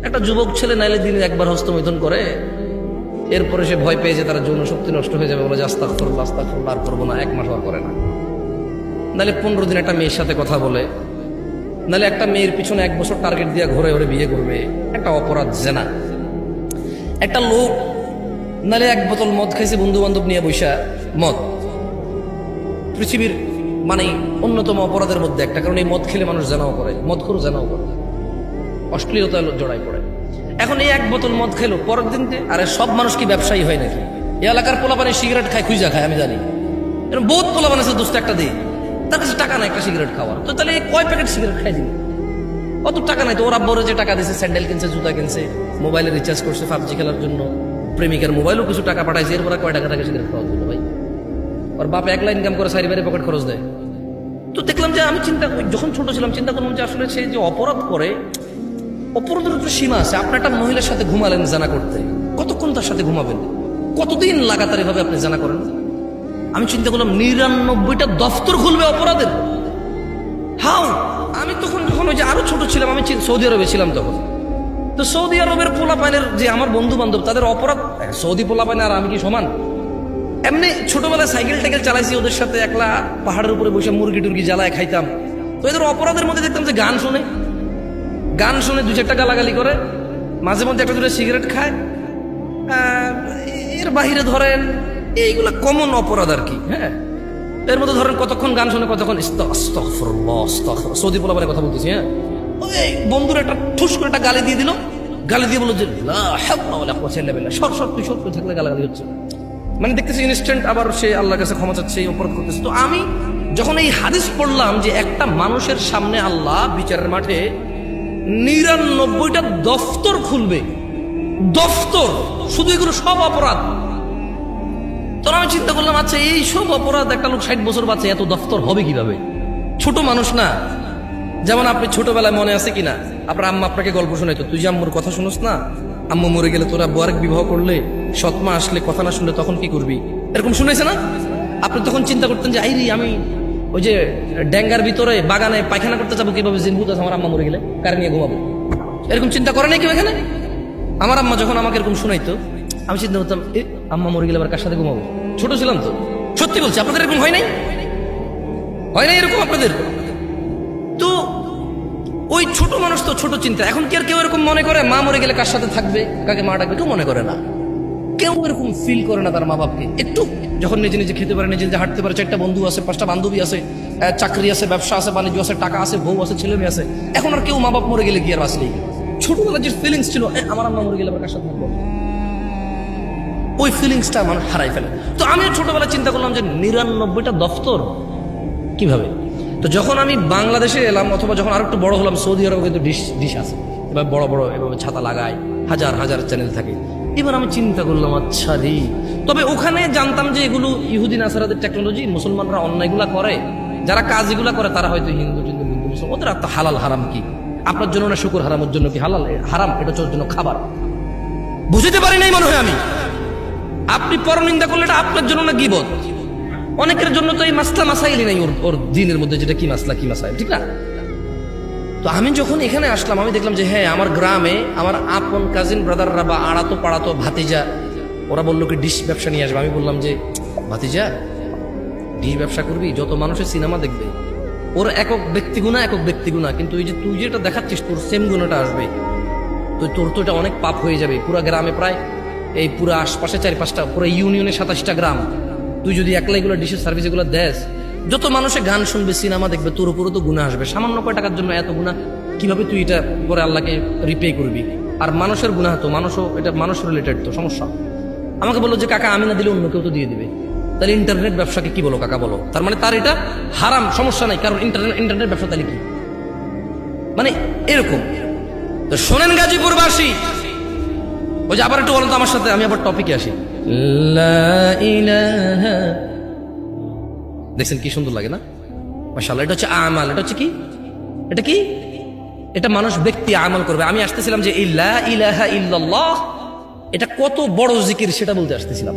একটা যুবক ছেলে নাইলে দিনে একবার হস্তমৈথুন করে, এরপরে সে ভয় পেয়ে যে তার যৌন শক্তি নষ্ট হয়ে যাবে, বলে যে আস্তাগফিরুল্লাহ আস্তাগফিরুল্লাহ, আর করবো না, 1 মাস আর করে না। নাহলে 15 দিন একটা মেয়ের সাথে কথা বলে, নাহলে একটা মেয়ের পিছনে 1 বছর টার্গেট দিয়ে ঘুরে ঘুরে বিয়ে করবে, একটা অপরাধ জেনা। একটা লোক নাহলে 1 বোতল মদ খাইছে বন্ধু বান্ধব নিয়ে বৈশা, মদ পৃথিবীর মানে অন্যতম অপরাধের মধ্যে একটা, কারণ এই মদ খেলে মানুষ জানাও করে, মদখোর জানাও করে, অশ্লীলতা জড়াই পড়ে। এখন এই 1 বোতল মদ খেলো, পরের দিন আরে সব মানুষ কি ব্যবসায়ী হয় নাকি? এই এলাকার পোলাপানে সিগারেট খায়, খুঁজা খায়, আমি জানি এরকম বহুত পোলাপান আছে, দোস্ত একটা দিই, তার কাছে টাকা নাই একটা সিগারেট খাওয়ার, তো তাহলে কয় প্যাকেট সিগারেট খাই দিন? অত টাকা নাই তো, ওর আব্বরে যে টাকা দিয়েছে, স্যান্ডেল কিনছে, জুতা কিনছে, মোবাইলে রিচার্জ করছে পাবজি খেলার জন্য, প্রেমিকার মোবাইলও কিছু টাকা পাঠাইছে, এরপরে কয় টাকা টাকা সিগারেট খাওয়ার জন্য? ভাই ওর বাপ 1 লাখ ইনকাম করে, 4 বারে পকেট খরচ দেয়। তো দেখলাম যে আমি যখন ছোট ছিলাম চিন্তা করলাম যে আসলে সে যে অপরাধ করে, অপরাধের একটা সীমা আছে। আপনি একটা মহিলার সাথে ঘুমালেন জানা করতে, কতক্ষণ তার সাথে ঘুমাবেন? কতদিন লাগাতার এভাবে আপনি জানা করেন? আমি চিন্তা করলাম 99টা দফতর খুলবে অপরাধের। হাউ আমি তখন যখন ওই যে আরো ছোট ছিলাম, আমি সৌদি আরবে ছিলাম তখন, তো সৌদি আরবের পোলাপাইনের যে আমার বন্ধু বান্ধব, তাদের অপরাধ, সৌদি পোলাপাইন আর আমি কি সমান? এমনি ছোটবেলায় সাইকেল টাইকেল চালাইছি ওদের সাথে, একলা পাহাড়ের উপরে বসে মুরগি টুরগি জ্বালায় খাইতাম। তো এদের অপরাধের মধ্যে দেখতাম যে গান শুনে 2-4টা গালাগালি করে, মাঝে মধ্যে 1-2টা সিগারেট খায়, এর বাহিরে ধরেন এইগুলা কমন অপরাধ আর কি। হ্যাঁ, এর মধ্যে ধরেন কতক্ষণ গান শুনে, কতক্ষণ আস্তাগফিরুল্লাহ আস্তাগফিরুল্লাহ, সৌদি পোলাপানের কথা বলতেছি। হ্যাঁ, ওই বন্ধুর একটা ঠুস করে একটা গালি দিয়ে দিল, গালি দিয়ে বললো যে লা হাওলা ওয়ালা কুওয়াতা ইল্লা বিল্লাহ, সর তুই সর, তুই থাকলে গালাগালি হচ্ছে। মানে দেখতেছি ইনস্ট্যান্ট আবার সে আল্লাহর কাছে ক্ষমা চাচ্ছে, এই অপরাধ করতেছে। তো আমি যখন এই হাদিস পড়লাম যে একটা মানুষের সামনে আল্লাহ বিচারের মাঠে 99টা দফতর খুলবে, দফতর, শুধু এগুলো সব অপরাধ। তখন আমি চিন্তা করলাম, আচ্ছা এই সব অপরাধ একটা লোক 60 বছর বাঁচে, এত দফতর হবে কিভাবে? ছোট মানুষ না? যেমন আপনি ছোটবেলায় মনে আছে কিনা, আপনার আম্মা আপনাকে গল্প শোনাইতো, তুই যে আম্মুর কথা শুনোস না, আম্মু মরে গেলে তোরা আরেক বিবাহ করলে, সৎমা আসলে কথা না শুনলে তখন কি করবি, এরকম শুনেছে না? আপনি তখন চিন্তা করতেন যে আইরি আমি ওই যে ড্যাঙ্গার ভিতরে বাগানে পায়খানা করতে যাবো কিভাবে, জিনভূত আছে, আমার আম্মা মরে গেলে কার নিয়ে ঘুমাবো? এরকম চিন্তা করে নাই কেউ এখানে? আমার আম্মা যখন আমাকে এরকম শোনাইতো, আমি চিন্তা করতাম, আম্মা মরে গেলে আবার কার সাথে ঘুমাবো? ছোট ছিলাম তো, সত্যি বলছি, আপনাদের এরকম হয় নাই? হয় নাই এরকম আপনাদের? তো ওই ছোট মানুষ তো ছোট চিন্তা। এখন কি আর কেউ এরকম মনে করে মা মরে গেলে কার সাথে থাকবে, কাকে মা ডাকবে? কেউ মনে করে না, কেউ এরকম ফিল করে না তার মা বাপকে। একটু যখন নিজে নিজে খেতে পারে, নিজে নিজে হাঁটতে পারে, 4টা বন্ধু আছে, 5টা বান্ধবী আছে, চাকরি আছে, ব্যবসা আছে, বাণিজ্য আছে, টাকা আছে, বউ আছে, ছেলে মেয়ে আছে, এখন আর কেউ মা বাপ মরে গেলে কি আর বাঁচলেই? ছোটবেলার যে ফিলিংস ছিল, আমার আম্মা মরে গেলে আবার কার সাথে থাকবো, ওই ফিলিংসটা মানুষ হারাই ফেলে। তো আমি ছোটবেলায় চিন্তা করলাম যে 99টা দফতর কিভাবে? তো যখন আমি বাংলাদেশে এলাম, অথবা যখন আর একটু বড় হলাম, সৌদি আরবে কিন্তু ডিশ আছে, এবার বড় বড় এভাবে ছাতা লাগায়, হাজার হাজার চ্যানেল থাকে। এবার আমি চিন্তা করলাম, আচ্ছা রে, তবে ওখানে জানতাম যে এগুলো ইহুদি নাসারাদের টেকনোলজি, মুসলমানরা অন্যায়গুলা করে, যারা কাজ এগুলা করে তারা হয়তো হিন্দু মুসলমান, ওদের আর তো হালাল হারাম কি? আপনার জন্য না শুকুর হারামের জন্য কি হালাল হারাম? এটা হচ্ছে ওর জন্য খাবার। বুঝতে পারি নাই মনে হয় আমি। আপনি পরনিন্দা করলে এটা আপনার জন্য না গীবত? অনেকের জন্য তো এই মাসলা মাসাইলই নাই ওর দিনের মধ্যে, যেটা কি মাসলা কি মাসাইল, ঠিক না? তো আমি যখন এখানে আসলাম, আমি দেখলাম যে হ্যাঁ, আমার গ্রামে আমার আপন কাজিন ব্রাদাররা বা আড়াতো পাড়াতো ভাতিজা, ওরা বললো কি ডিশ ব্যবসা নিয়ে আসবে। আমি বললাম যে ভাতিজা, ডিশ ব্যবসা করবি, যত মানুষের সিনেমা দেখবে, ওর একক ব্যক্তিগুণা, কিন্তু এই যে তুই যেটা দেখাচ্ছিস, তোর সেম গুণাটা আসবে, তো তোর তো এটা অনেক পাপ হয়ে যাবে। পুরা গ্রামে প্রায় এই পুরো আশপাশে 4-5টা, পুরো ইউনিয়নে 27টা গ্রাম, তুই যদি একলা এগুলো ডিশের সার্ভিস এগুলো দেস, যত মানুষে গান শুনবে, সিনেমা দেখবে, তোর উপরও তো গুনাহ আসবে। সামান্য কয় টাকার জন্য এত গুনাহ, কিভাবে তুই এটা পরে আল্লাহকে রিপে করবি? আর মানুষের গুনাহ তো, মানুষও এটা মানুষ রিলেটেড তো সমস্যা। আমাকে বললো যে কাকা, আমি না দিলে অন্য কেউ তো দিয়ে দিবে, তাহলে ইন্টারনেট ব্যবসাকে কি বলো কাকা, বলো? তার মানে তার এটা হারাম, সমস্যা নাই, কারণ ইন্টারনেট ব্যবসা তাহলে কি? মানে এরকম। তো শোনেন গাজীপুরবাসী, ওই যে আবার একটু বলেন তো আমার সাথে, আমি আবার টপিকে আসি। দেখছেন কি সুন্দর লাগে না? মাশাআল্লাহ। এটা হচ্ছে আমাল। এটা হচ্ছে কি? এটা কি? এটা মানুষ ব্যক্তি আমল করবে। আমি আসতেছিলাম যে লা ইলাহা ইল্লাল্লাহ এটা কত বড় জিকির সেটা বলতে আসতেছিলাম।